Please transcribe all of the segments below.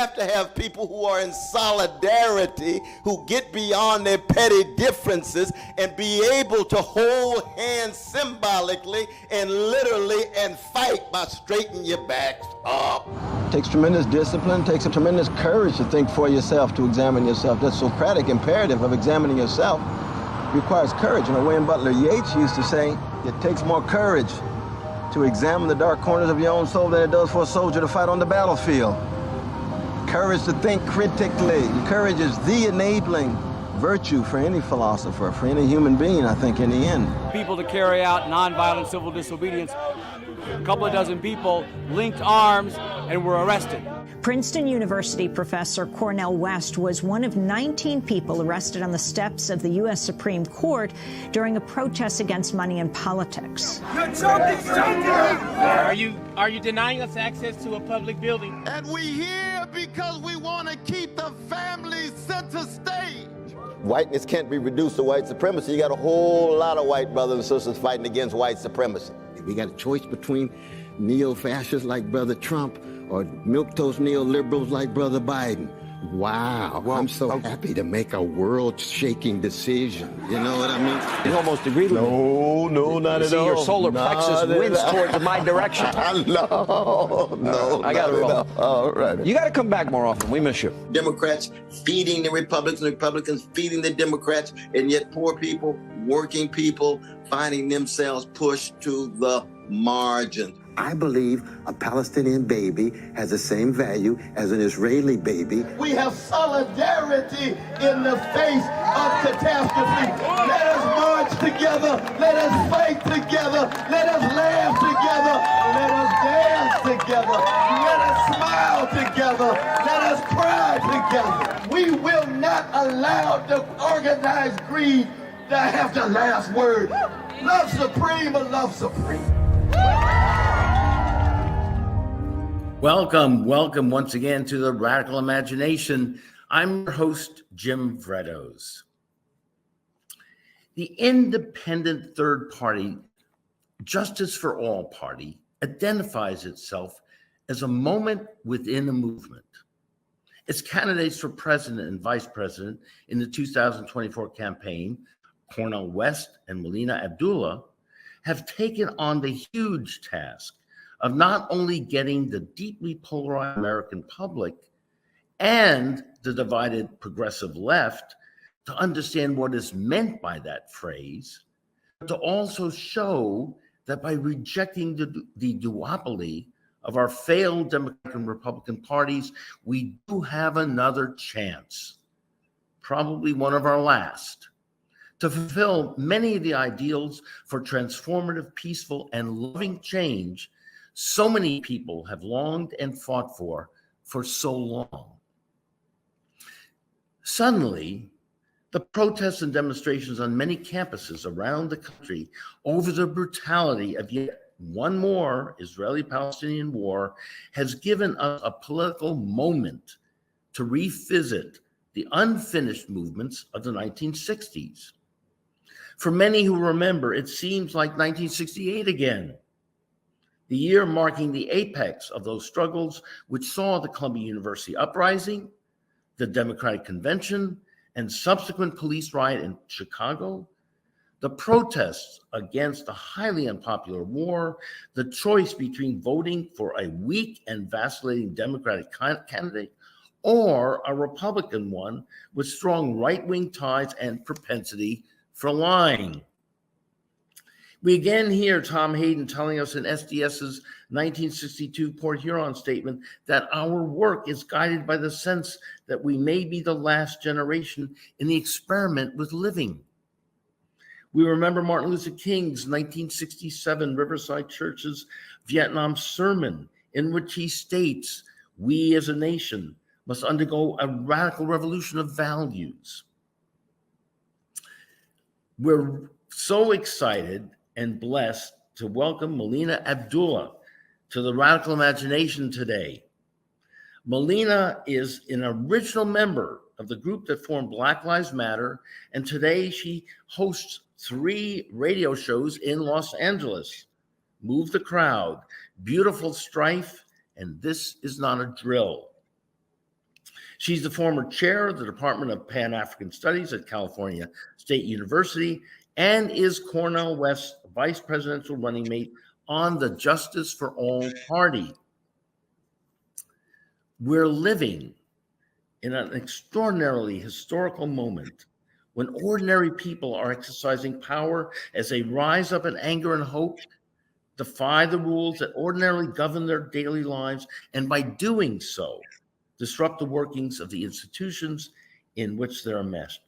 have to have people who are in solidarity, who get beyond their petty differences and be able to hold hands symbolically and literally and fight by straightening your backs up. It takes tremendous discipline, takes a tremendous courage to think for yourself, to examine yourself. That Socratic imperative of examining yourself requires courage. You know, William Butler Yeats used to say, it takes more courage to examine the dark corners of your own soul than it does for a soldier to fight on the battlefield. Courage to think critically. Courage is the enabling virtue for any philosopher, for any human being, I think, in the end. People to carry out nonviolent civil disobedience. A couple of dozen people linked arms and were arrested. Princeton University professor Cornel West was one of 19 people arrested on the steps of the U.S. Supreme Court during a protest against money in politics. You're joking, joking! Are you denying us access to a public building? And we here because we want to keep the family center stage. Whiteness can't be reduced to white supremacy. You got a whole lot of white brothers and sisters fighting against white supremacy. We got a choice between neo-fascists like Brother Trump or milquetoast neoliberals like Brother Biden. Wow, I'm so happy to make a world-shaking decision. You know what I mean? You almost agreed with me. No, not at all. Your solar plexus winds towards my direction. No, I got it wrong. All right. You got to come back more often. We miss you. Democrats feeding the Republicans, Republicans feeding the Democrats, and yet poor people, working people, finding themselves pushed to the margins. I believe a Palestinian baby has the same value as an Israeli baby. We have solidarity in the face of catastrophe. Let us march together. Let us fight together. Let us laugh together. Let us dance together. Let us smile together. Let us cry together. We will not allow the organized greed to have the last word. Love supreme or love supreme. Welcome once again to the Radical Imagination. I'm your host, Jim Vrettos. The independent third party, Justice for All Party, identifies itself as a moment within a movement. Its candidates for president and vice president in the 2024 campaign, Cornel West and Melina Abdullah, have taken on the huge task of not only getting the deeply polarized American public and the divided progressive left to understand what is meant by that phrase, but to also show that by rejecting the duopoly of our failed Democratic and Republican parties, we do have another chance, probably one of our last, to fulfill many of the ideals for transformative, peaceful, and loving change so many people have longed and fought for so long. Suddenly, the protests and demonstrations on many campuses around the country over the brutality of yet one more Israeli-Palestinian war has given us a political moment to revisit the unfinished movements of the 1960s. For many who remember, it seems like 1968 again, the year marking the apex of those struggles which saw the Columbia University uprising, the Democratic Convention, and subsequent police riot in Chicago, the protests against a highly unpopular war, the choice between voting for a weak and vacillating Democratic candidate or a Republican one with strong right-wing ties and propensity for lying. We again hear Tom Hayden telling us in SDS's 1962 Port Huron statement that our work is guided by the sense that we may be the last generation in the experiment with living. We remember Martin Luther King's 1967 Riverside Church's Vietnam sermon, in which he states, "We as a nation must undergo a radical revolution of values." We're so excited and blessed to welcome Melina Abdullah to the Radical Imagination today. Melina is an original member of the group that formed Black Lives Matter, and today she hosts 3 radio shows in Los Angeles: Move the Crowd, Beautiful Strife, and This Is Not a Drill. She's the former chair of the Department of Pan-African Studies at California State University and is Cornel West's vice presidential running mate on the Justice for All party. We're living in an extraordinarily historical moment when ordinary people are exercising power as they rise up in anger and hope, defy the rules that ordinarily govern their daily lives, and by doing so, disrupt the workings of the institutions in which they're enmeshed.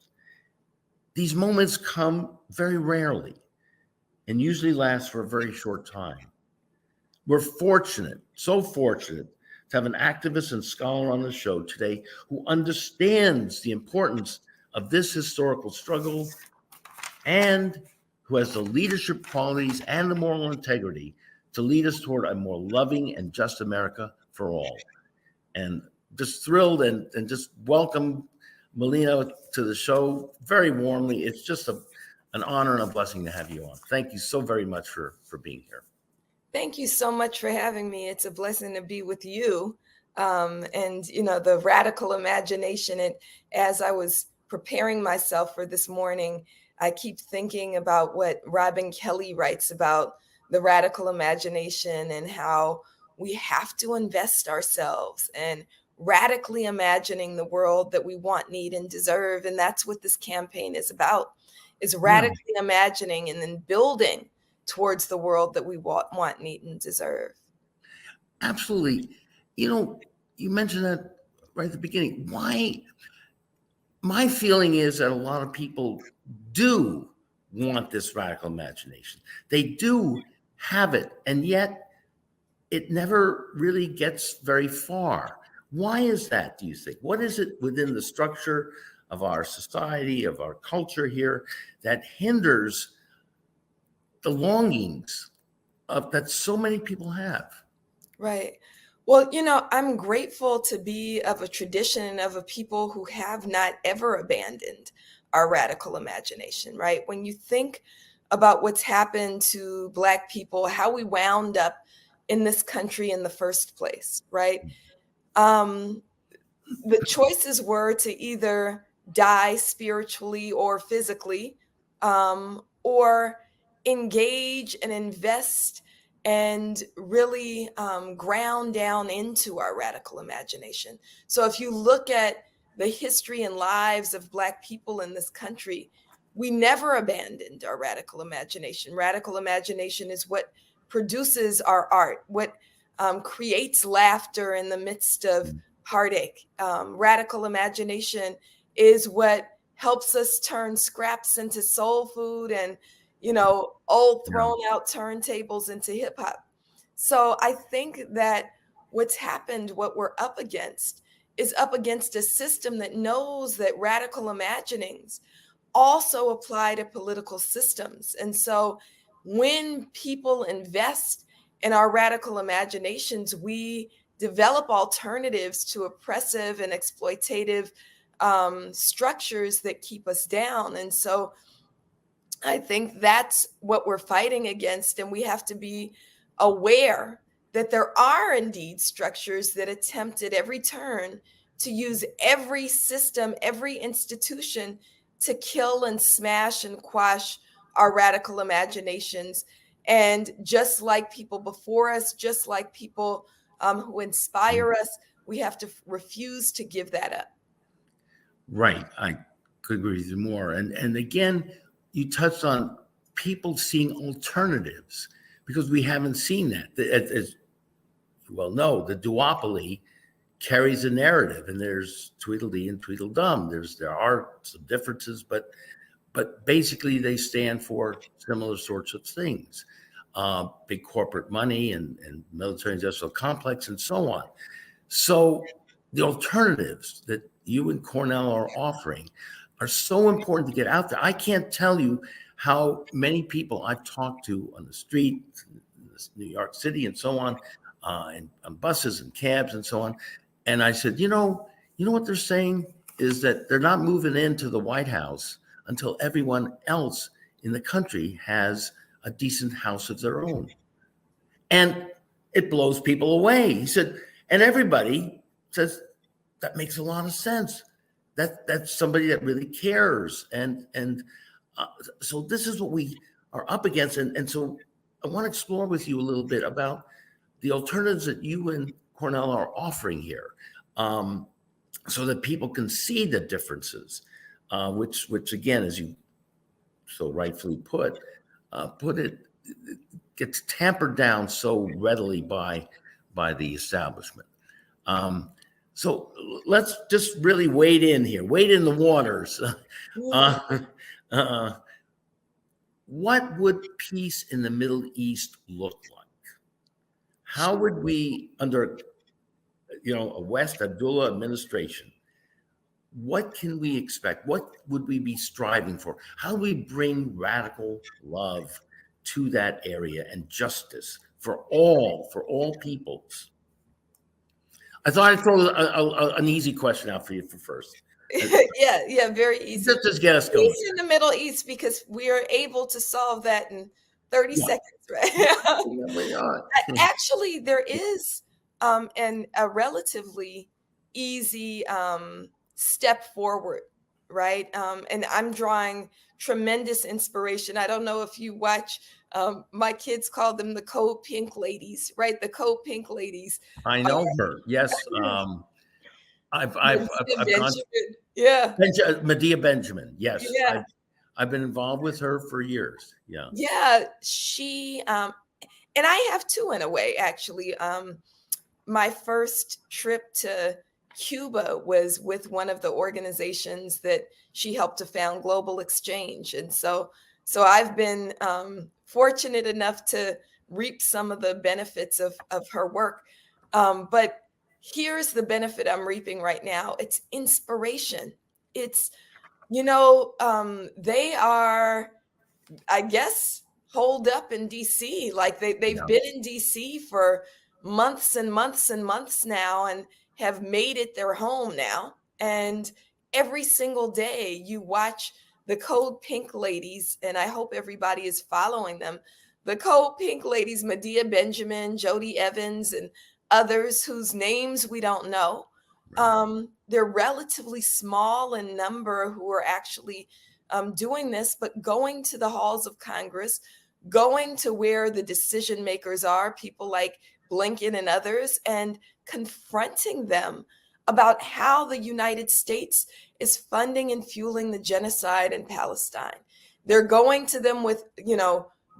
These moments come very rarely and usually last for a very short time. We're fortunate, so fortunate, to have an activist and scholar on the show today who understands the importance of this historical struggle and who has the leadership qualities and the moral integrity to lead us toward a more loving and just America for all. And just thrilled and just welcome Melina to the show very warmly. It's just an honor and a blessing to have you on. Thank you so very much for being here. Thank you so much for having me. It's a blessing to be with you. And, you know, the radical imagination. And as I was preparing myself for this morning, I keep thinking about what Robin Kelly writes about the radical imagination and how we have to invest ourselves and radically imagining the world that we want, need, and deserve. And that's what this campaign is about, is radically imagining and then building towards the world that we want, need, and deserve. Absolutely. You know, you mentioned that right at the beginning. Why? My feeling is that a lot of people do want this radical imagination. They do have it, and yet it never really gets very far. Why is that, do you think? What is it within the structure of our society, of our culture here, that hinders the longings that so many people have? Right. Well, you know, I'm grateful to be of a tradition of a people who have not ever abandoned our radical imagination, right? When you think about what's happened to Black people, how we wound up in this country in the first place, right? The choices were to either die spiritually or physically, or engage and invest and really ground down into our radical imagination. So if you look at the history and lives of Black people in this country, we never abandoned our radical imagination. Radical imagination is what produces our art, what creates laughter in the midst of heartache. Radical imagination is what helps us turn scraps into soul food and, you know, old thrown out turntables into hip hop. So I think that what's happened, what we're up against, is up against a system that knows that radical imaginings also apply to political systems. And so when people invest in our radical imaginations, we develop alternatives to oppressive and exploitative structures that keep us down. And so I think that's what we're fighting against. And we have to be aware that there are indeed structures that attempt at every turn to use every system, every institution to kill and smash and quash our radical imaginations. And just like people before us, just like people who inspire us, we have to refuse to give that up. Right. I could agree with you more. And again, you touched on people seeing alternatives because we haven't seen that. As you well know, the duopoly carries a narrative, and there's Tweedledee and Tweedledum. There are some differences, but basically they stand for similar sorts of things. Big corporate money and military industrial complex and so on. So the alternatives that you and Cornel are offering are so important to get out there. I can't tell you how many people I've talked to on the street, in New York City and so on, and on buses and cabs and so on. And I said, you know what they're saying is that they're not moving into the White House until everyone else in the country has a decent house of their own. And it blows people away. He said, and everybody says, that makes a lot of sense. That's somebody that really cares. And so this is what we are up against. And so I want to explore with you a little bit about the alternatives that you and Cornel are offering here, so that people can see the differences, which again, as you so rightfully put it, gets tampered down so readily by the establishment. So let's just really wade in the waters. What would peace in the Middle East look like? How would we, under a West Abdullah administration, what can we expect? What would we be striving for? How do we bring radical love to that area and justice for all peoples? I thought I'd throw an easy question out for you for first. Yeah, very easy. Just get us going. Peace in the Middle East, because we are able to solve that in 30 seconds, right? Actually, there is a relatively easy step forward, right? And I'm drawing tremendous inspiration. I don't know if you watch, my kids call them the Code Pink Ladies, right? The Code Pink Ladies. I know her. Yes. I've gone. Yeah. Medea Benjamin. Yes. Yeah. I've been involved with her for years. Yeah. Yeah. She, and I have too, in a way, actually. My first trip to Cuba was with one of the organizations that she helped to found, Global Exchange. And so I've been fortunate enough to reap some of the benefits of her work. But here's the benefit I'm reaping right now. It's inspiration. It's, they are, I guess, holed up in DC. Like they've been in DC for months and months and months now, and have made it their home now. And every single day you watch the Code Pink Ladies, and I hope everybody is following them. The Code Pink Ladies, Medea Benjamin, Jody Evans, and others whose names we don't know. They're relatively small in number who are actually doing this, but going to the halls of Congress, going to where the decision makers are, people like Blinken and others, and confronting them about how the United States is funding and fueling the genocide in Palestine. They're going to them with,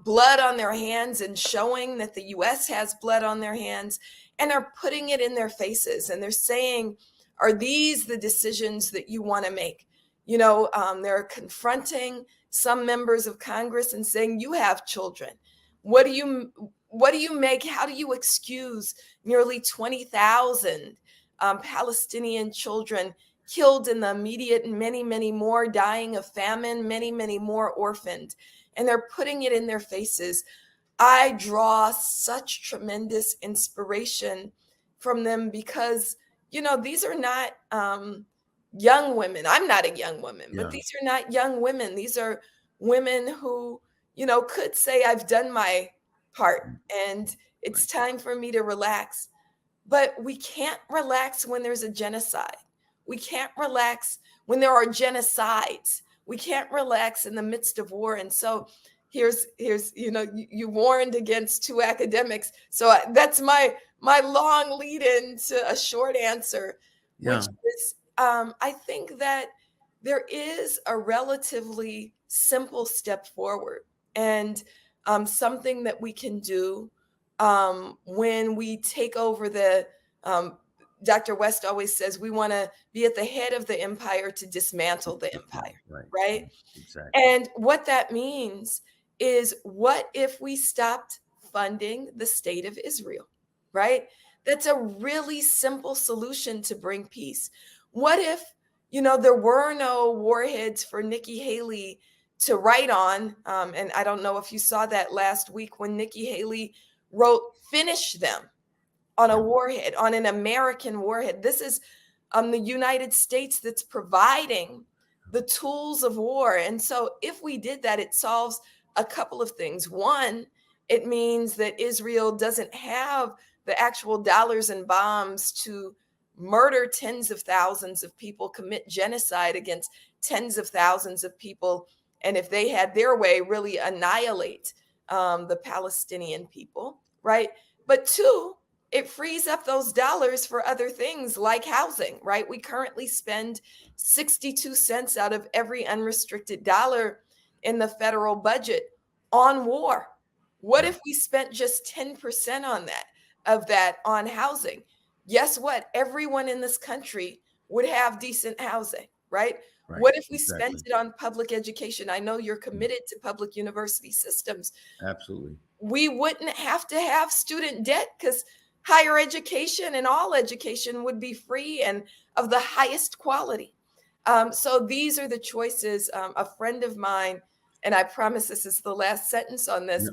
blood on their hands and showing that the US has blood on their hands, and are putting it in their faces. And they're saying, are these the decisions that you want to make? They're confronting some members of Congress and saying, you have children. What do you make? How do you excuse nearly 20,000 Palestinian children killed in the immediate, and many, many more dying of famine, many, many more orphaned? And they're putting it in their faces. I draw such tremendous inspiration from them because, these are not young women. I'm not a young woman, but these are not young women. These are women who, could say, I've done my part and it's time for me to relax. But we can't relax when there's a genocide. We can't relax when there are genocides. We can't relax in the midst of war. And so here's you warned against two academics. So that's my long lead into a short answer, which is I think that there is a relatively simple step forward, and something that we can do when we take over the Dr. West always says we want to be at the head of the empire to dismantle the empire, right? Exactly. And what that means is, what if we stopped funding the state of Israel, right? That's a really simple solution to bring peace. What if, there were no warheads for Nikki Haley to write on? And I don't know if you saw that last week when Nikki Haley wrote, "Finish them," on a warhead, on an American warhead. This is the United States that's providing the tools of war. And so if we did that, it solves a couple of things. One, it means that Israel doesn't have the actual dollars and bombs to murder tens of thousands of people, commit genocide against tens of thousands of people, and if they had their way, really annihilate the Palestinian people, right? But two, it frees up those dollars for other things like housing, right? We currently spend 62 cents out of every unrestricted dollar in the federal budget on war. What if we spent just 10% of that on housing? Guess what? Everyone in this country would have decent housing, right? Right. What if we Exactly. spent it on public education? I know you're committed to public university systems. Absolutely. We wouldn't have to have student debt because higher education and all education would be free and of the highest quality. So these are the choices. A friend of mine, and I promise this is the last sentence on this,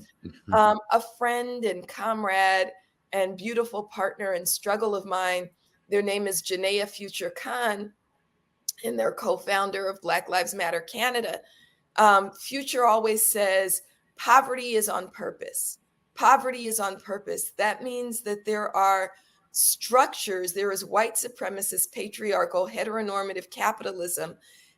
a friend and comrade and beautiful partner and struggle of mine, their name is Janaea Future Khan, and they're co-founder of Black Lives Matter Canada. Future always says, poverty is on purpose. Poverty is on purpose. That means that there are structures, there is white supremacist, patriarchal, heteronormative capitalism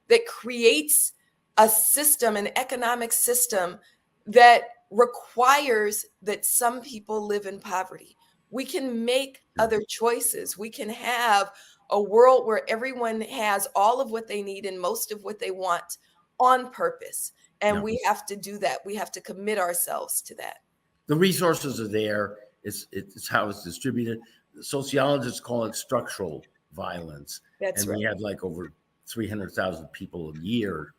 that creates a system, an economic system that requires that some people live in poverty. We can make other choices. We can have a world where everyone has all of what they need and most of what they want on purpose. And we have to do that. We have to commit ourselves to that. The resources are there. It's how it's distributed. Sociologists call it structural violence. That's right. We have like over 300,000 people a year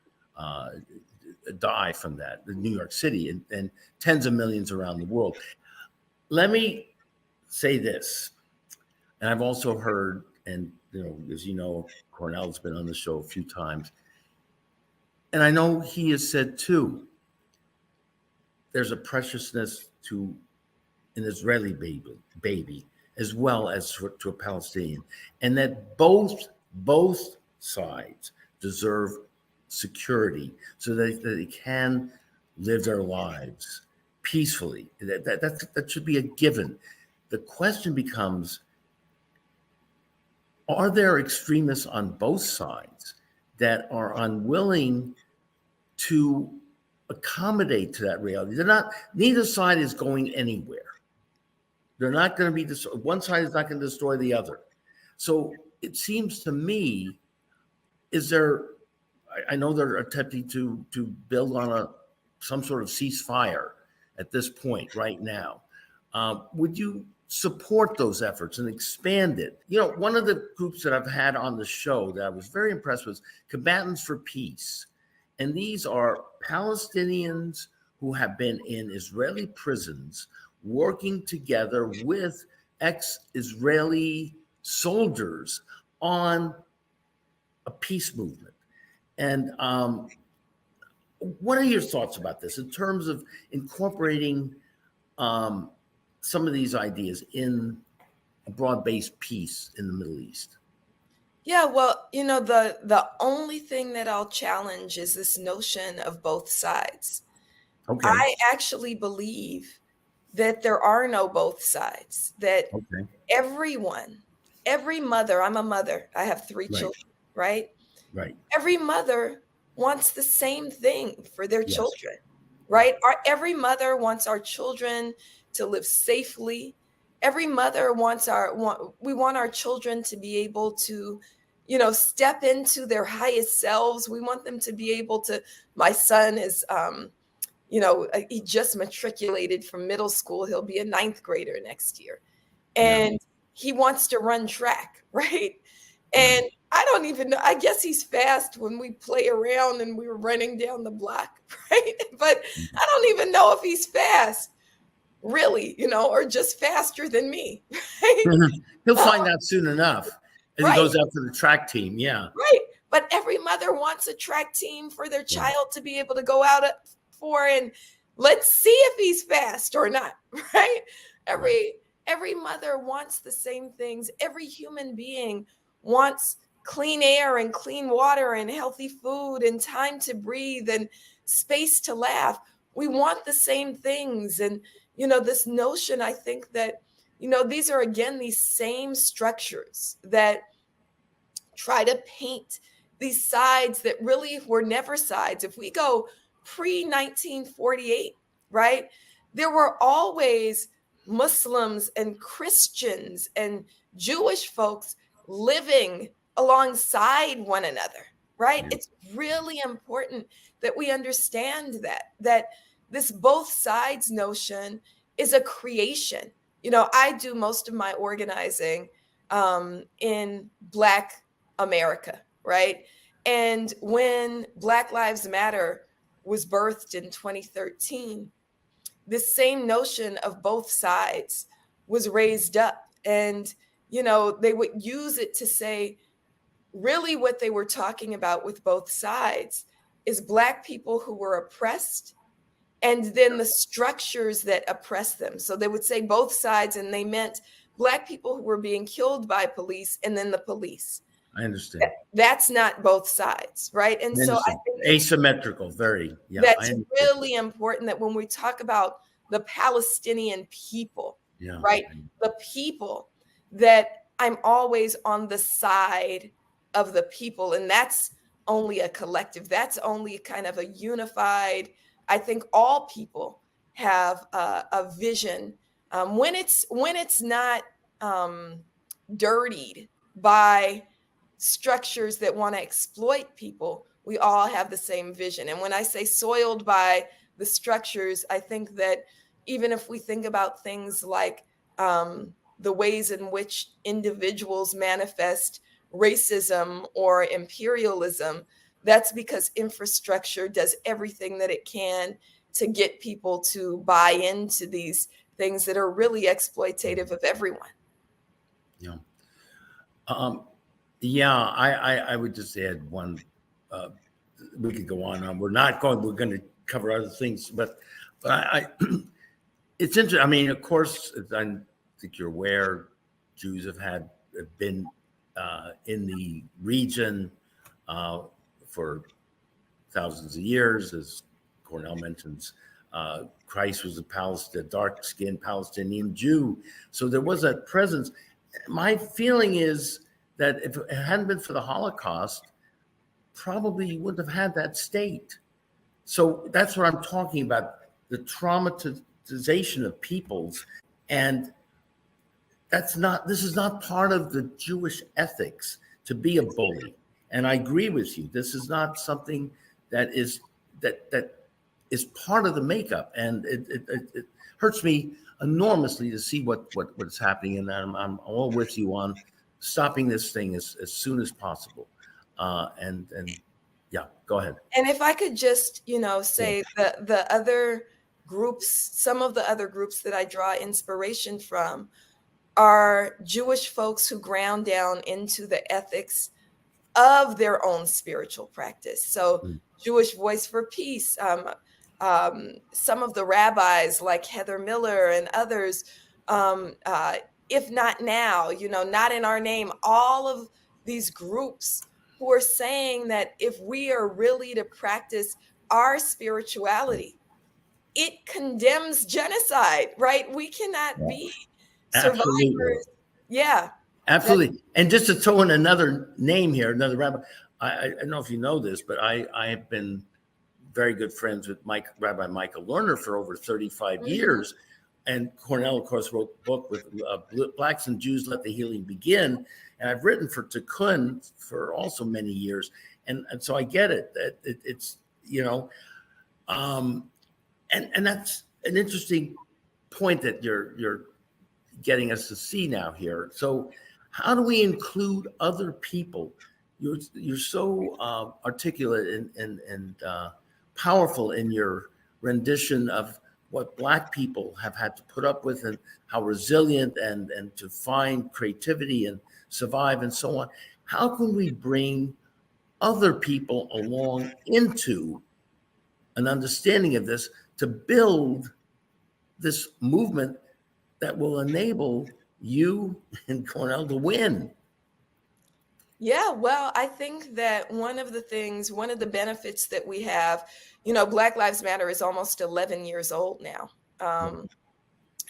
die from that in New York City and tens of millions around the world. Let me say this, and I've also heard, and as you know, Cornel's been on the show a few times, and I know he has said too, there's a preciousness to an Israeli baby as well as to a Palestinian, and that both sides deserve security so that they can live their lives peacefully. That should be a given. The question becomes, are there extremists on both sides that are unwilling to accommodate to that reality? Neither side is going anywhere. They're not going to be, one side is not going to destroy the other. So it seems to me, I know they're attempting to build on some sort of ceasefire at this point right now. Would you support those efforts and expand it? One of the groups that I've had on the show that I was very impressed with, Combatants for Peace. And these are Palestinians who have been in Israeli prisons working together with ex-Israeli soldiers on a peace movement. And what are your thoughts about this in terms of incorporating some of these ideas in a broad-based peace in the Middle East? Yeah, well, the only thing that I'll challenge is this notion of both sides. Okay. I actually believe that there are no both sides, that everyone, every mother, I'm a mother, I have 3 children, right? Right. Every mother wants the same thing for their children, right? Every mother wants our children to live safely. Every mother wants we want our children to be able to, step into their highest selves. We want them to be able to, my son is, he just matriculated from middle school. He'll be a 9th grader next year. And he wants to run track, right? And I don't even know, I guess he's fast when we play around and we were running down the block, right? But I don't even know if he's fast, really, or just faster than me, right? He'll find out soon enough as he goes out to the track team, Right, but every mother wants a track team for their child to be able to go out for, and let's see if he's fast or not, right? Every mother wants the same things. Every human being wants clean air and clean water and healthy food and time to breathe and space to laugh. We want the same things. And, this notion, I think that these are, again, these same structures that try to paint these sides that really were never sides. If we go pre-1948, right, there were always Muslims and Christians and Jewish folks living alongside one another, right? It's really important that we understand that this both sides notion is a creation. I do most of my organizing in Black America, right? And when Black Lives Matter was birthed in 2013, this same notion of both sides was raised up. And, they would use it to say, really what they were talking about with both sides is Black people who were oppressed and then the structures that oppress them. So they would say both sides, and they meant Black people who were being killed by police and then the police. I understand. That's not both sides, right? And so I think asymmetrical, very. Yeah, that's really important, that when we talk about the Palestinian people, right? The people, that I'm always on the side of the people. And that's only a collective. That's only kind of a unified, I think all people have a vision. When it's not dirtied by structures that want to exploit people, we all have the same vision. And when I say soiled by the structures, I think that even if we think about things like the ways in which individuals manifest racism or imperialism, that's because infrastructure does everything that it can to get people to buy into these things that are really exploitative of everyone. Yeah. I would just add one. We could go on. We're going to cover other things, but I it's interesting. I mean, of course, I think you're aware, Jews have been in the region for thousands of years, as Cornel mentions. Christ was a dark-skinned Palestinian Jew, so there was a presence. My feeling is that if it hadn't been for the Holocaust, probably you wouldn't have had that state. So that's what I'm talking about, the traumatization of peoples. And this is not part of the Jewish ethics to be a bully. And I agree with you. This is not something that is part of the makeup. And it hurts me enormously to see what's happening. And I'm all with you on stopping this thing as soon as possible. And yeah, go ahead. And if I could just, say the other groups, some of the other groups that I draw inspiration from are Jewish folks who ground down into the ethics of their own spiritual practice. So Jewish Voice for Peace, some of the rabbis like Heather Miller and others, if not now, not in our name, all of these groups who are saying that if we are really to practice our spirituality, it condemns genocide, right? We cannot be survivors. Absolutely. Yeah. Absolutely. And just to throw in another name here, another rabbi, I don't know if you know this, but I have been very good friends with Rabbi Michael Lerner for over 35 years. And Cornel, of course, wrote a book with Blacks and Jews, Let the Healing Begin. And I've written for Tikkun for also many years. And so I get it. It's, and that's an interesting point that you're getting us to see now here. So how do we include other people? You're so articulate and powerful in your rendition of what Black people have had to put up with and how resilient and to find creativity and survive and so on. How can we bring other people along into an understanding of this to build this movement that will enable you and Cornel to win? Yeah, well, I think that one of the benefits that we have, Black Lives Matter is almost 11 years old now.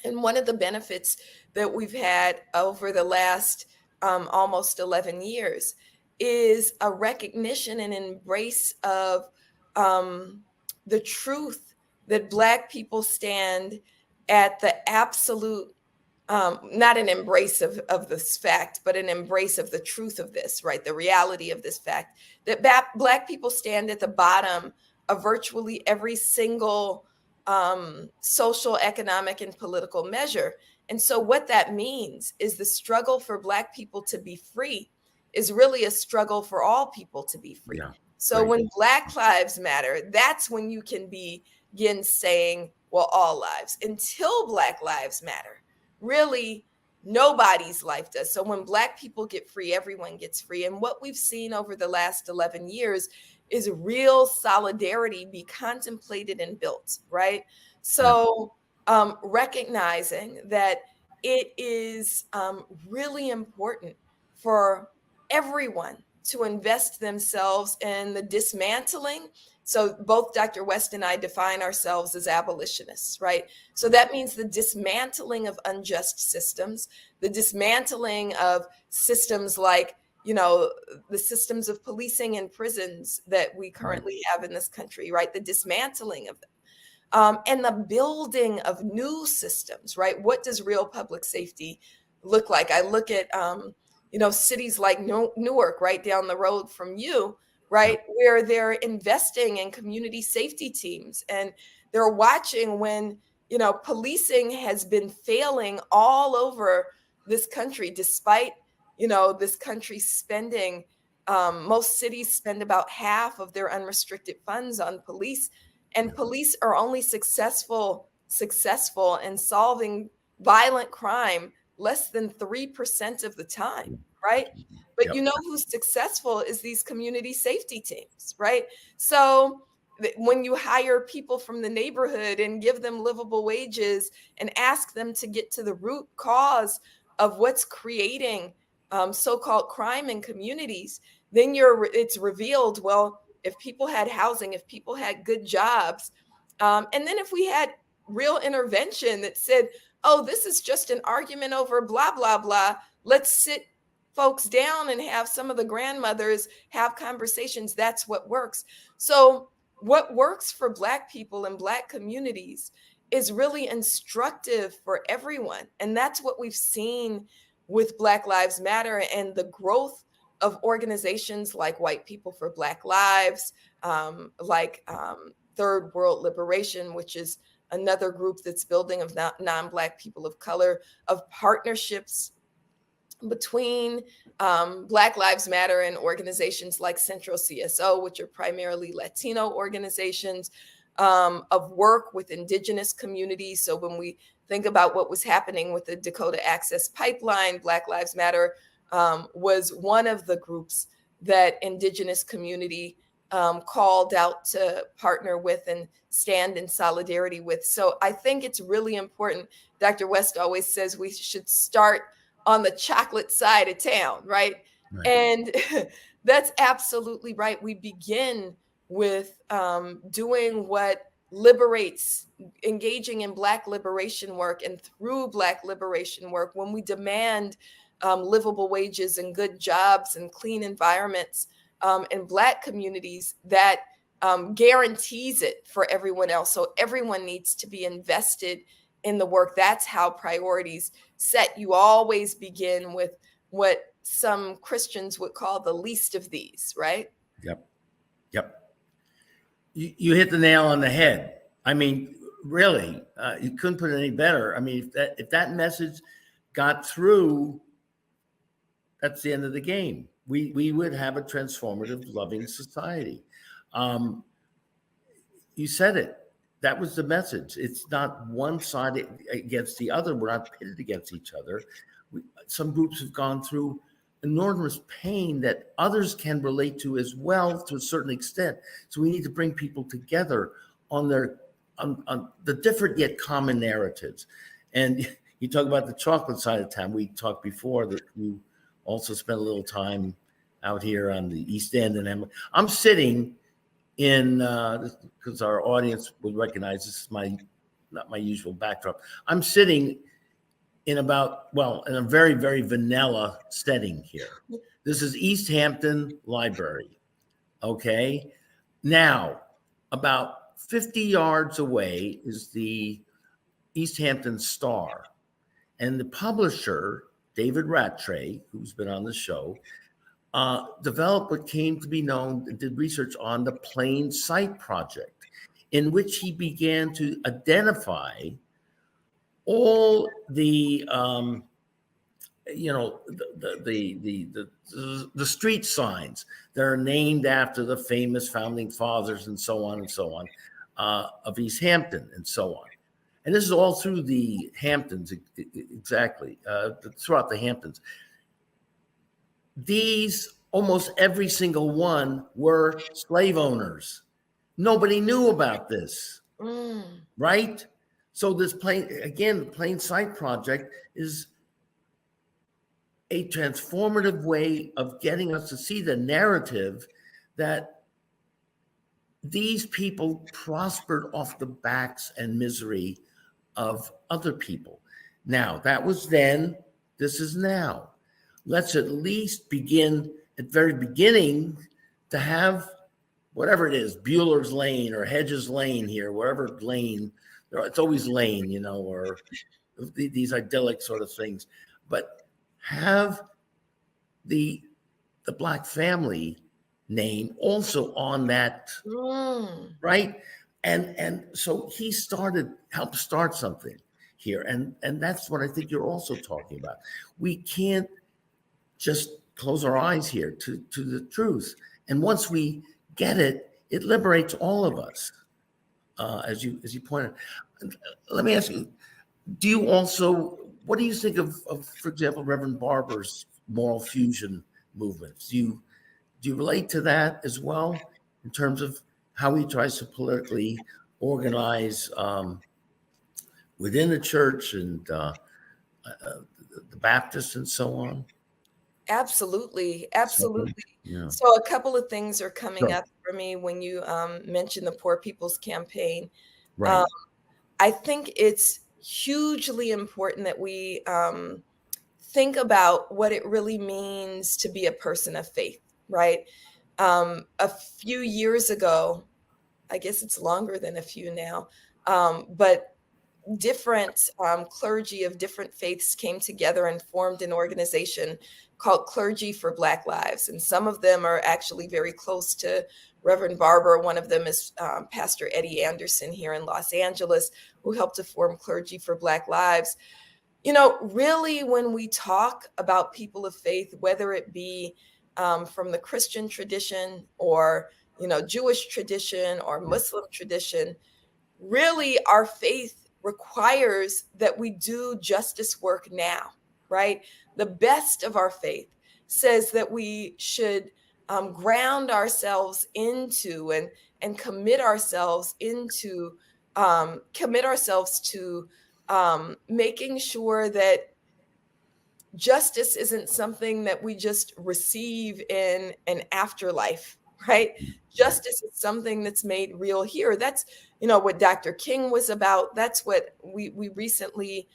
And one of the benefits that we've had over the last almost 11 years is a recognition and embrace of the truth that Black people stand at the absolute, not an embrace of this fact, but an embrace of the truth of this, right? The reality of this fact that Black people stand at the bottom of virtually every single social, economic, and political measure. And so what that means is the struggle for Black people to be free is really a struggle for all people to be free. Yeah, so right. When Black lives matter, that's when you can begin saying, well, all lives. Until Black lives matter, really nobody's life does. So when Black people get free, everyone gets free. And what we've seen over the last 11 years is real solidarity be contemplated and built, right? So recognizing that it is really important for everyone to invest themselves in the dismantling. So both Dr. West and I define ourselves as abolitionists, right? So that means the dismantling of unjust systems, the dismantling of systems like, you know, the systems of policing and prisons that we currently have in this country, right? The dismantling of them. And the building of new systems, right? What does real public safety look like? I look at, you know, cities like Newark, right down the road from you, right? Where they're investing in community safety teams and they're watching when, you know, policing has been failing all over this country, despite, you know, this country spending, most cities spend about half of their unrestricted funds on police, and police are only successful in solving violent crime less than 3% of the time, right? But you know who's successful is these community safety teams, right? So when you hire people from the neighborhood and give them livable wages and ask them to get to the root cause of what's creating so-called crime in communities, then it's revealed, well, if people had housing, if people had good jobs, and then if we had real intervention that said, oh, this is just an argument over blah, blah, blah, let's sit folks down and have some of the grandmothers have conversations, that's what works. So what works for Black people and Black communities is really instructive for everyone. And that's what we've seen with Black Lives Matter and the growth of organizations like White People for Black Lives, like Third World Liberation, which is another group that's building of non-Black people of color, of partnerships between Black Lives Matter and organizations like Central CSO, which are primarily Latino organizations, of work with indigenous communities. So when we think about what was happening with the Dakota Access Pipeline, Black Lives Matter was one of the groups that indigenous community called out to partner with and stand in solidarity with. So I think it's really important. Dr. West always says we should start on the chocolate side of town, right? And that's absolutely right. We begin with doing what liberates, engaging in Black liberation work, and through Black liberation work, when we demand livable wages and good jobs and clean environments in Black communities, that guarantees it for everyone else. So everyone needs to be invested in the work. That's how priorities set. You always begin with what some Christians would call the least of these, right? Yep. You hit the nail on the head. I mean, really, you couldn't put it any better. I mean, if that message got through, that's the end of the game. We would have a transformative, loving society. You said it. That was the message. It's not one side against the other. We're not pitted against each other. Some groups have gone through enormous pain that others can relate to as well, to a certain extent. So we need to bring people together on the different yet common narratives. And you talk about the chocolate side of town. We talked before that you also spent a little time out here on the East End. And I'm sitting in, because our audience would recognize this is not my usual backdrop. I'm sitting in in a very, very vanilla setting here. This is East Hampton Library. Okay. Now, about 50 yards away is the East Hampton Star. And the publisher, David Rattray, who's been on the show, developed what came to be known, did research on the Plain Sight Project, in which he began to identify all the the street signs that are named after the famous founding fathers and so on of East Hampton and so on. And this is all through the Hamptons, exactly, throughout the Hamptons. These, almost every single one, were slave owners. Nobody knew about this, right? So this the Plain Sight Project is a transformative way of getting us to see the narrative that these people prospered off the backs and misery of other people. Now, that was then, this is now. Let's at least begin at very beginning to have whatever it is, Bueller's Lane or Hedges Lane here, wherever lane, it's always lane, or these idyllic sort of things. But have the Black family name also on that, right? And so he helped start something here. And that's what I think you're also talking about. We can't just close our eyes here to the truth. And once we get it, it liberates all of us, as you pointed. Let me ask you, what do you think of, for example, Reverend Barber's moral fusion movements? Do you relate to that as well in terms of how he tries to politically organize within the church and the Baptists and so on? Absolutely. Yeah. So a couple of things are coming Sure. up for me when you mentioned the Poor People's Campaign. Right. I think it's hugely important that we think about what it really means to be a person of faith, right? A few years ago, I guess it's longer than a few now, but different clergy of different faiths came together and formed an organization called Clergy for Black Lives. And some of them are actually very close to Reverend Barber. One of them is Pastor Eddie Anderson here in Los Angeles, who helped to form Clergy for Black Lives. Really, when we talk about people of faith, whether it be from the Christian tradition or, Jewish tradition or Muslim tradition, really our faith requires that we do justice work now, right? The best of our faith says that we should ground ourselves into and commit ourselves to making sure that justice isn't something that we just receive in an afterlife, right? Justice is something that's made real here. That's, what Dr. King was about. That's what we recently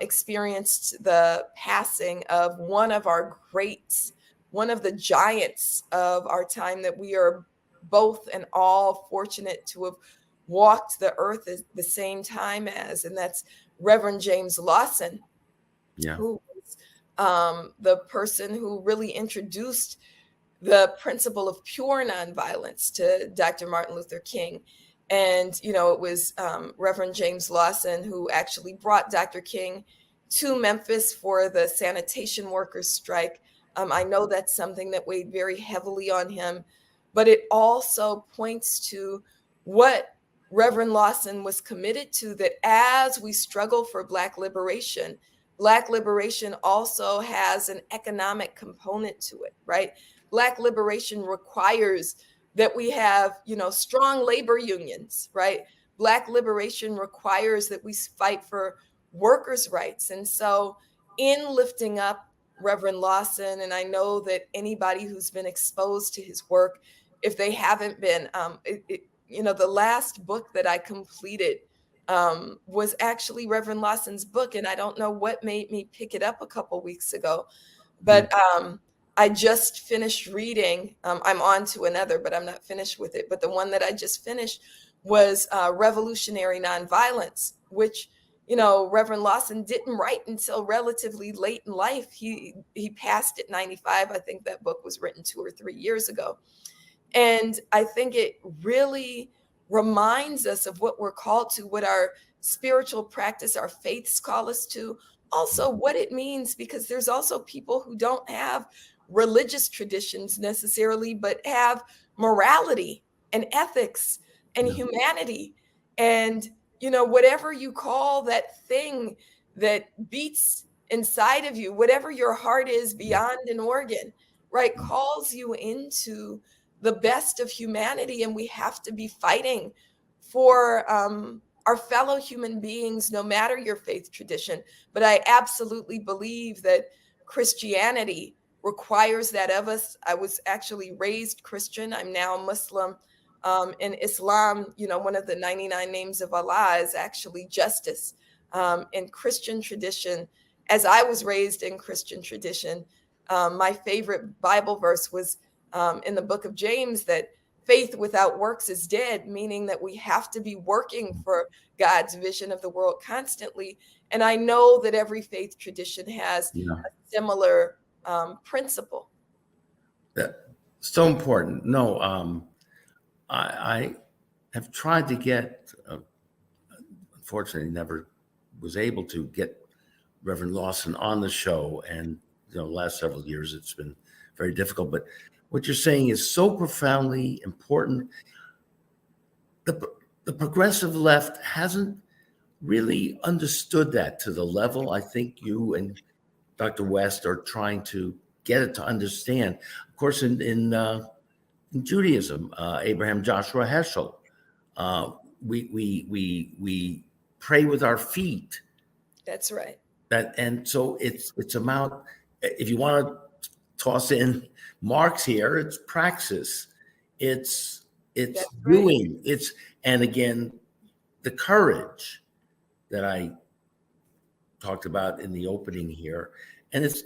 experienced, the passing of one of our greats, one of the giants of our time that we are both and all fortunate to have walked the earth at the same time as, and that's Reverend James Lawson, who was the person who really introduced the principle of pure nonviolence to Dr. Martin Luther King. And, it was Reverend James Lawson who actually brought Dr. King to Memphis for the sanitation workers strike. I know that's something that weighed very heavily on him, but it also points to what Reverend Lawson was committed to, that as we struggle for Black liberation also has an economic component to it, right? Black liberation requires that we have, strong labor unions, right? Black liberation requires that we fight for workers' rights. And so in lifting up Reverend Lawson, and I know that anybody who's been exposed to his work, if they haven't been, the last book that I completed was actually Reverend Lawson's book. And I don't know what made me pick it up a couple weeks ago, but I just finished reading. I'm on to another, but I'm not finished with it. But the one that I just finished was Revolutionary Nonviolence, which, you know, Reverend Lawson didn't write until relatively late in life. He passed at 95. I think that book was written 2 or 3 years ago. And I think it really reminds us of what we're called to, what our spiritual practice, our faiths call us to, also what it means, because there's also people who don't have religious traditions necessarily, but have morality and ethics and humanity. And, you know, whatever you call that thing that beats inside of you, whatever your heart is beyond an organ, right, calls you into the best of humanity. And we have to be fighting for our fellow human beings, no matter your faith tradition. But I absolutely believe that Christianity requires that of us. I was actually raised Christian. I'm now Muslim. In Islam, you know, one of the 99 names of Allah is actually justice. In Christian tradition, as I was raised in Christian tradition, my favorite Bible verse was in the book of James, that faith without works is dead, meaning that we have to be working for God's vision of the world constantly. And I know that every faith tradition has a similar principle. That's so important. No, I have tried to get, unfortunately, never was able to get Reverend Lawson on the show. And, you know, the last several years, it's been very difficult. But what you're saying is so profoundly important. The progressive left hasn't really understood that to the level I think you and Dr. West are trying to get it to understand. Of course, in Judaism, Abraham Joshua Heschel, we pray with our feet. That's right. And so it's about, if you want to toss in Marx here, it's praxis, it's doing, and again, the courage that I talked about in the opening here, and it's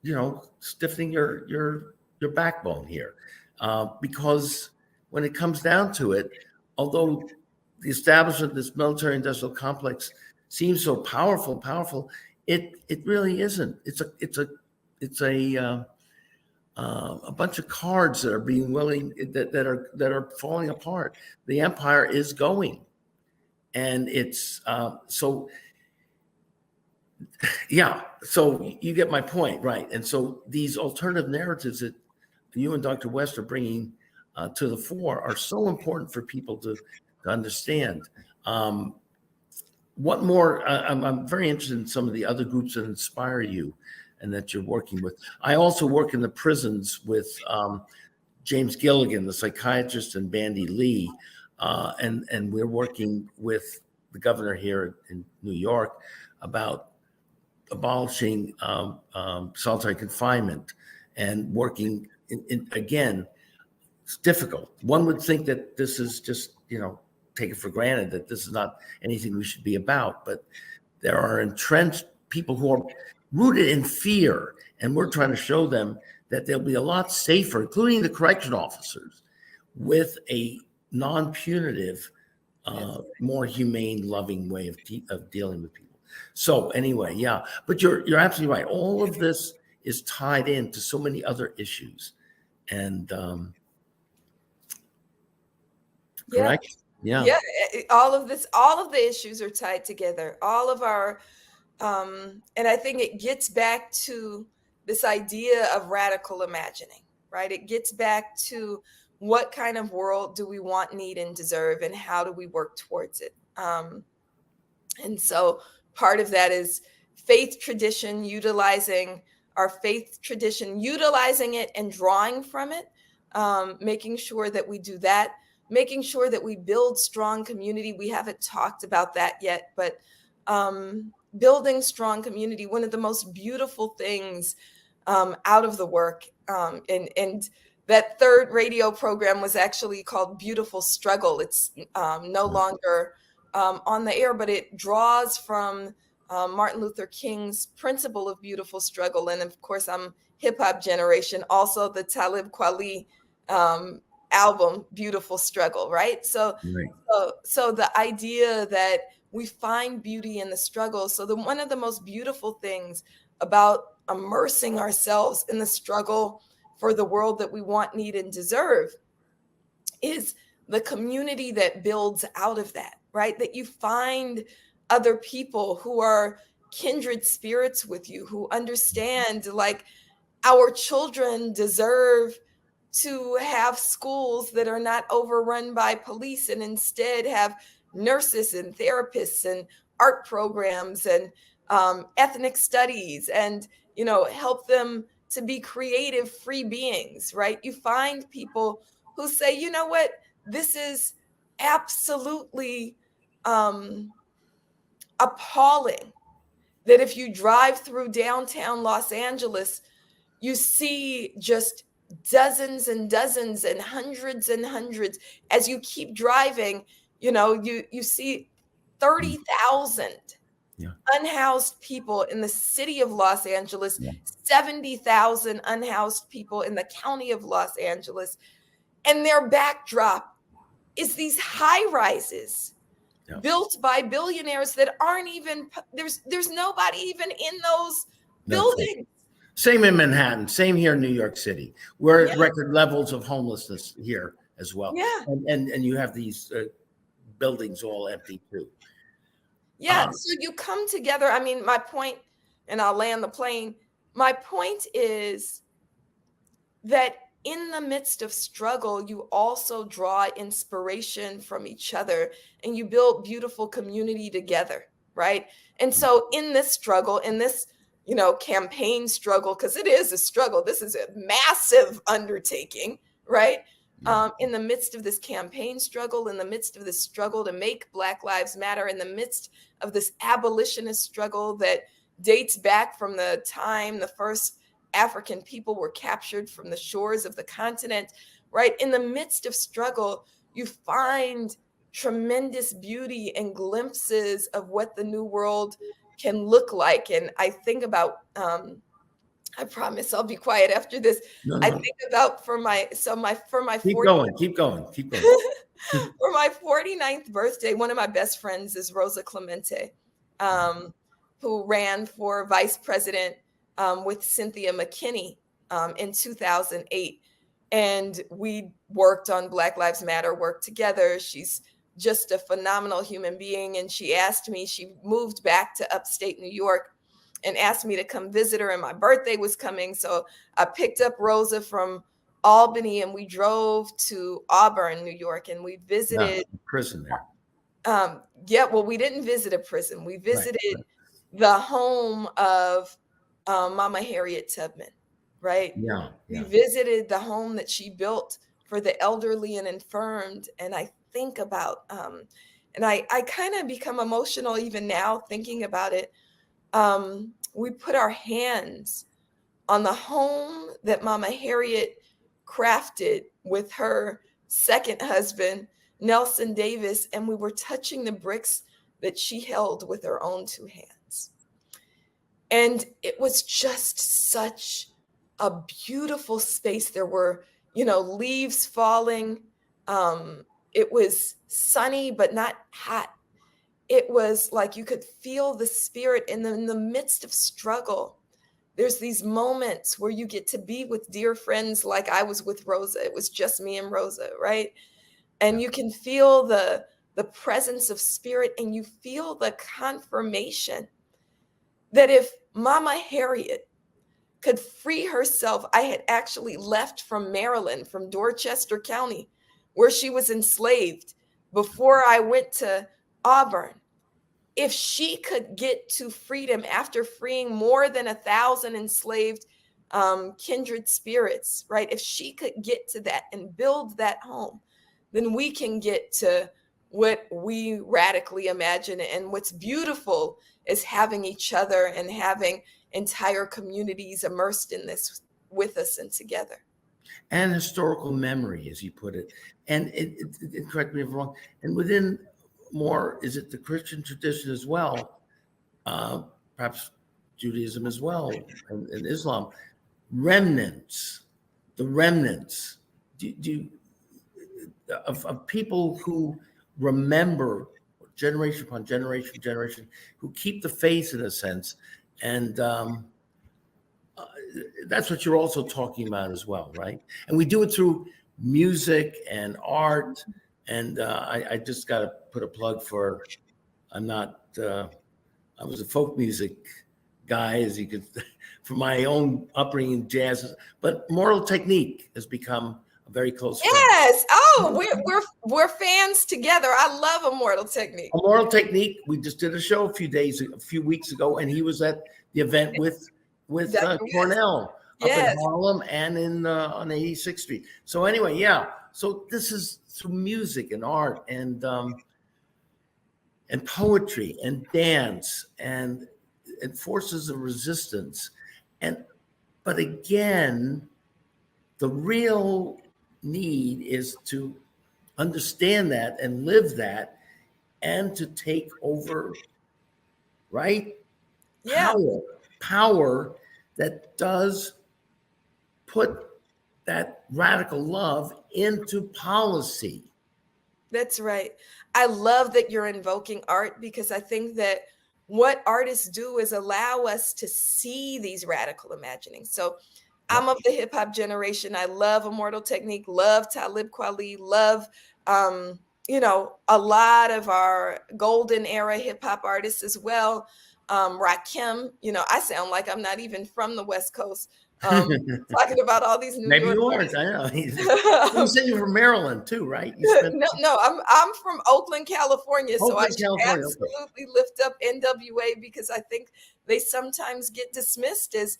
you know, stiffening your backbone here, because when it comes down to it, although the establishment of this military-industrial complex seems so powerful, it really isn't. It's a bunch of cards that are being that are falling apart. The empire is going, and it's so. Yeah, so you get my point, right? And so these alternative narratives that you and Dr. West are bringing to the fore are so important for people to understand. What more? I'm very interested in some of the other groups that inspire you and that you're working with. I also work in the prisons with James Gilligan, the psychiatrist, and Bandy Lee, and we're working with the governor here in New York about abolishing solitary confinement and working again. It's difficult. One would think that this is just, you know, take it for granted that this is not anything we should be about, but there are entrenched people who are rooted in fear, and we're trying to show them that they'll be a lot safer, including the correction officers, with a non-punitive, more humane, loving way of dealing with people. So anyway, yeah, but you're absolutely right. All of this is tied into so many other issues, and correct? Yeah. All of the issues are tied together. All of our, and I think it gets back to this idea of radical imagining, right? It gets back to what kind of world do we want, need, and deserve, and how do we work towards it? And so part of that is faith tradition, utilizing our faith tradition, utilizing it and drawing from it, making sure that we do that, making sure that we build strong community. We haven't talked about that yet, but building strong community, one of the most beautiful things out of the work. And that third radio program was actually called Beautiful Struggle. It's no longer on the air, but it draws from Martin Luther King's principle of beautiful struggle. And of course, I'm hip hop generation, also the Talib Kweli album, Beautiful Struggle, right? So, so the idea that we find beauty in the struggle. So one of the most beautiful things about immersing ourselves in the struggle for the world that we want, need, and deserve is the community that builds out of that, right? That you find other people who are kindred spirits with you, who understand, like, our children deserve to have schools that are not overrun by police and instead have nurses and therapists and art programs and ethnic studies, and help them to be creative, free beings, right? You find people who say, you know what, this is absolutely appalling that if you drive through downtown Los Angeles, you see just dozens and dozens and hundreds as you keep driving. You see 30,000 unhoused people in the city of Los Angeles, 70,000 unhoused people in the county of Los Angeles, and their backdrop is these high rises built by billionaires that aren't even, there's nobody even in those buildings. Same in Manhattan, same here in New York City. We're at record levels of homelessness here as well. And you have these buildings all empty too. So you come together. I mean, my point, and I'll land the plane, my point is that in the midst of struggle, you also draw inspiration from each other and you build beautiful community together, right? And so in this struggle, in this campaign struggle, because it is a struggle, this is a massive undertaking, right? In the midst of this campaign struggle, in the midst of this struggle to make Black Lives Matter, in the midst of this abolitionist struggle that dates back from the time the first African people were captured from the shores of the continent, right? In the midst of struggle, you find tremendous beauty and glimpses of what the new world can look like. And I think about, I promise I'll be quiet after this. I think about for my keep going. For my 49th birthday, one of my best friends is Rosa Clemente, who ran for vice president with Cynthia McKinney in 2008. And we worked on Black Lives Matter, worked together. She's just a phenomenal human being. And she asked me, she moved back to upstate New York and asked me to come visit her, and my birthday was coming. So I picked up Rosa from Albany and we drove to Auburn, New York, and we visited prison there. Well, we didn't visit a prison. We visited the home of Mama Harriet Tubman, right? We visited the home that she built for the elderly and infirmed. And I think about, and I kind of become emotional even now thinking about it. We put our hands on the home that Mama Harriet crafted with her second husband, Nelson Davis, and we were touching the bricks that she held with her own two hands. And it was just such a beautiful space. There were, leaves falling. It was sunny, but not hot. It was like you could feel the spirit. And in the midst of struggle, there's these moments where you get to be with dear friends like I was with Rosa. It was just me and Rosa, right? And you can feel the presence of spirit, and you feel the confirmation that if Mama Harriet could free herself, I had actually left from Maryland, from Dorchester County, where she was enslaved before I went to Auburn. If she could get to freedom after freeing more than 1,000 enslaved kindred spirits, right? If she could get to that and build that home, then we can get to what we radically imagine. And what's beautiful is having each other and having entire communities immersed in this with us and together. And historical memory, as you put it. And correct me if I'm wrong, and within more, is it the Christian tradition as well? Perhaps Judaism as well, and Islam. Remnants, the remnants of people who remember generation upon generation, who keep the faith in a sense. And that's what you're also talking about as well, right? And we do it through music and art. And I just got to put a plug for, I was a folk music guy, as you could, for my own upbringing, jazz, but Mortal Technique has become a very close friend. Yes. Oh, we're fans together. I love Immortal Technique. Immortal Technique. We just did a show a few weeks ago, and he was at the event with Cornel up in Harlem and on 86th Street. So anyway, yeah. So this is through music and art and poetry and dance and forces of resistance. But again, the real need is to understand that and live that and to take over, right? Yeah. Power that does put that radical love into policy. That's right. I love that you're invoking art, because I think that what artists do is allow us to see these radical imaginings. So I'm of the hip hop generation. I love Immortal Technique, love Talib Kweli, love, a lot of our golden era hip hop artists as well. Rakim, I sound like I'm not even from the West Coast. Talking about all these New Maybe York you aren't. I know. You said you're from Maryland too, right? No, I'm from Oakland, California. So I should absolutely lift up NWA, because I think they sometimes get dismissed as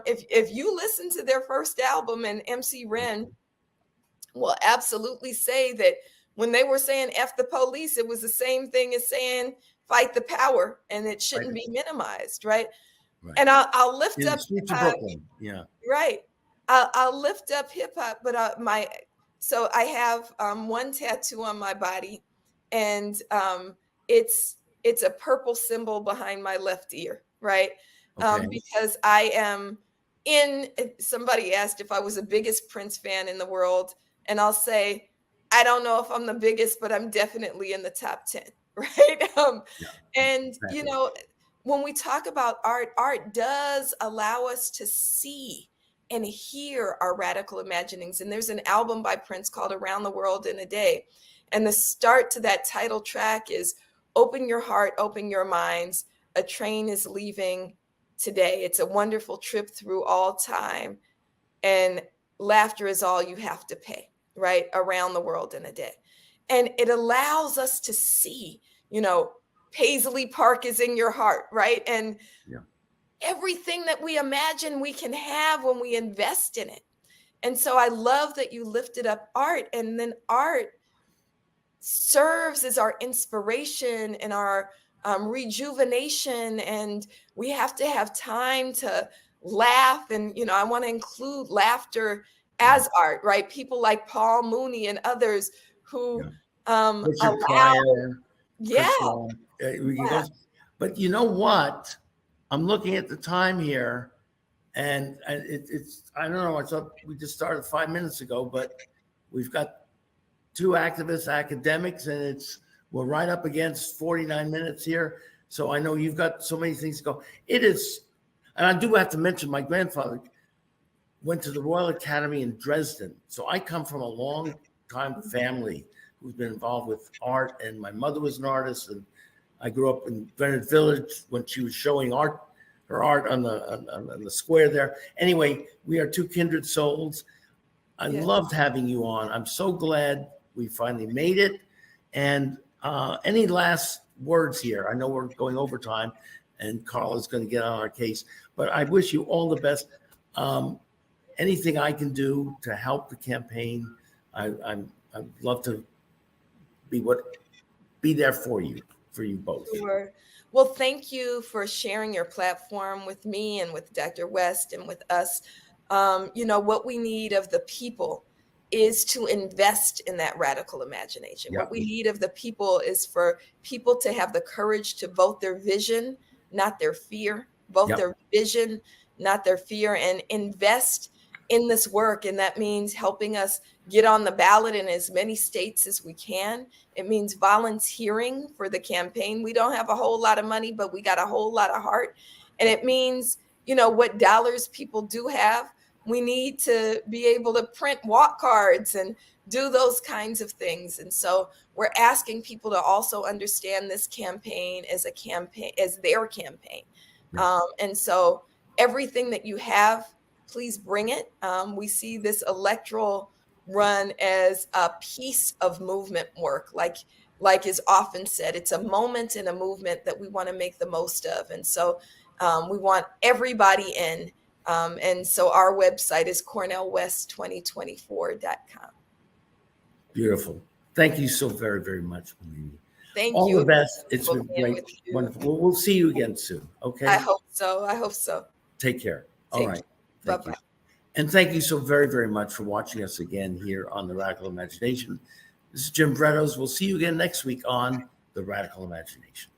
if you listen to their first album, and MC Ren will absolutely say that when they were saying F the police, it was the same thing as saying fight the power, and it shouldn't be minimized, right? And I'll lift up streets of Brooklyn. Yeah. Right. I'll lift up hip hop, but so I have one tattoo on my body, and it's a purple symbol behind my left ear, right? Okay. Because I am somebody asked if I was the biggest Prince fan in the world, and I'll say, I don't know if I'm the biggest, but I'm definitely in the top 10, right? And when we talk about art does allow us to see and hear our radical imaginings. And there's an album by Prince called Around the World in a Day. And the start to that title track is open your heart, open your minds. A train is leaving today. It's a wonderful trip through all time. And laughter is all you have to pay, right? Around the world in a day. And it allows us to see, Paisley Park is in your heart, right? And everything that we imagine we can have when we invest in it. And so I love that you lifted up art, and then art serves as our inspiration and our rejuvenation. And we have to have time to laugh. And, I want to include laughter as art, right? People like Paul Mooney and others who allow. We can go. But you know what? I'm looking at the time here, and it's I don't know. I thought we just started 5 minutes ago, but we've got two activists, academics, and we're right up against 49 minutes here. So I know you've got so many things to go. It is, and I do have to mention my grandfather went to the Royal Academy in Dresden. So I come from a long time family who's been involved with art, and my mother was an artist, and I grew up in Greenwich Village when she was showing her art on the square there. Anyway, we are two kindred souls. I loved having you on. I'm so glad we finally made it. And any last words here? I know we're going over time, and Carl is going to get on our case, but I wish you all the best. Anything I can do to help the campaign, I'd love to be there for you both. Sure. Well, thank you for sharing your platform with me and with Dr. West and with us. What we need of the people is to invest in that radical imagination. Yeah. What we need of the people is for people to have the courage to vote their vision, not their fear, vote Yep. their vision, not their fear, and invest in this work. And that means helping us get on the ballot in as many states as we can. It means volunteering for the campaign. We don't have a whole lot of money, but we got a whole lot of heart. And it means, what dollars people do have, we need to be able to print walk cards and do those kinds of things. And so we're asking people to also understand this campaign as a campaign, as their campaign. And so everything that you have, please bring it. We see this electoral run as a piece of movement work, like is often said. It's a moment in a movement that we want to make the most of. And so we want everybody in. And so our website is cornelwest2024.com. Beautiful. Thank you so very, very much, Melina. Thank All you. the best. It's been great. Wonderful. We'll see you again soon. Okay. I hope so. Take care. All right. Thank Bye-bye. you. And thank you so very, very much for watching us again here on The Radical Imagination. This is Jim Vrettos. We'll see you again next week on The Radical Imagination.